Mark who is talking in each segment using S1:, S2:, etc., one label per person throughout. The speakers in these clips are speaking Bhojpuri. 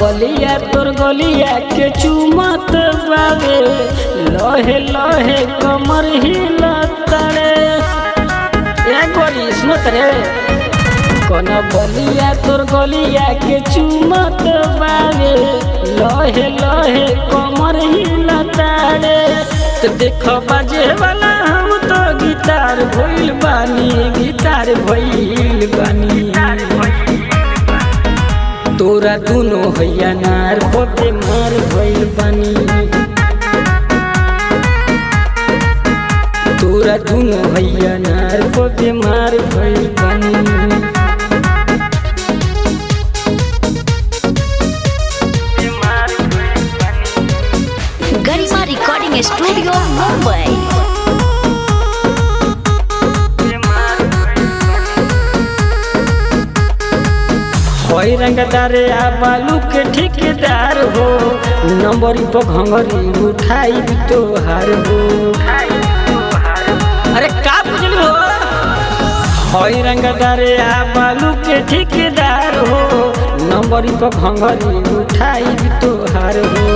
S1: बलिया तोर गलिया के चुमत बावे लहे लहे कमर हिलतरे गोरी सुनत रे कौन बलिया तोर गलिया के चुमत बावे लहे लहे कमर हिलतरे तो देख बाजे वाला हम तो गिटार भइल बानी तोरा दुनो हैया नार पे मार भइल बानी तोरा दुनो हैया नार पे मार भइल बानी
S2: गरिमा रिकॉर्डिंग स्टूडियो मुंबई।
S1: होई रंगदार आ बालू के ठेकेदार हो नंबर पर घंगरी उठाई तोहार हो अरे का बुझलू हो होई रंगदार आ बालू के ठेकेदार हो नंबर पर घंगरी उठाई तोहार हो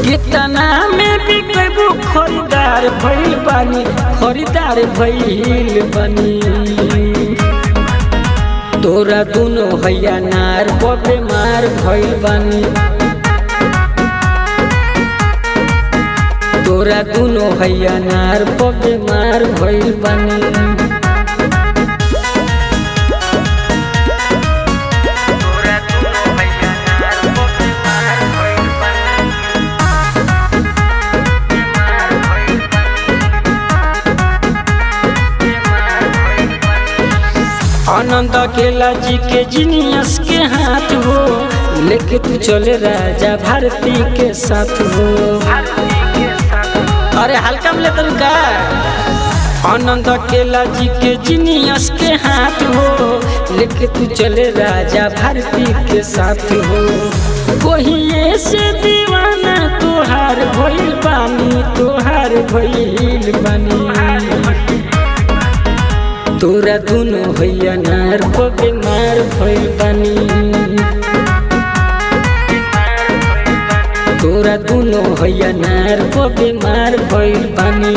S1: कितना में बिकबू खरीदार भइल बानी तोरा दुनो हैया नार पे मार भइल बानी तोरा दुनो हैया नार पे मार भइल बानी आनंद अकेला जी के जीनियस के हाथ हो लेके तू चले राजा भारती के साथ हो अरे हल्का में लेते का आनंद अकेला जी के जीनियस के हाथ हो लेके तू चले राजा भारती के साथ हो कोई ऐसे दीवाना तोहार भइल बानी तोरा दुनो हैया नार पे मार भइल बानी तोरा दुनो हैया नार पे मार भइल बानी।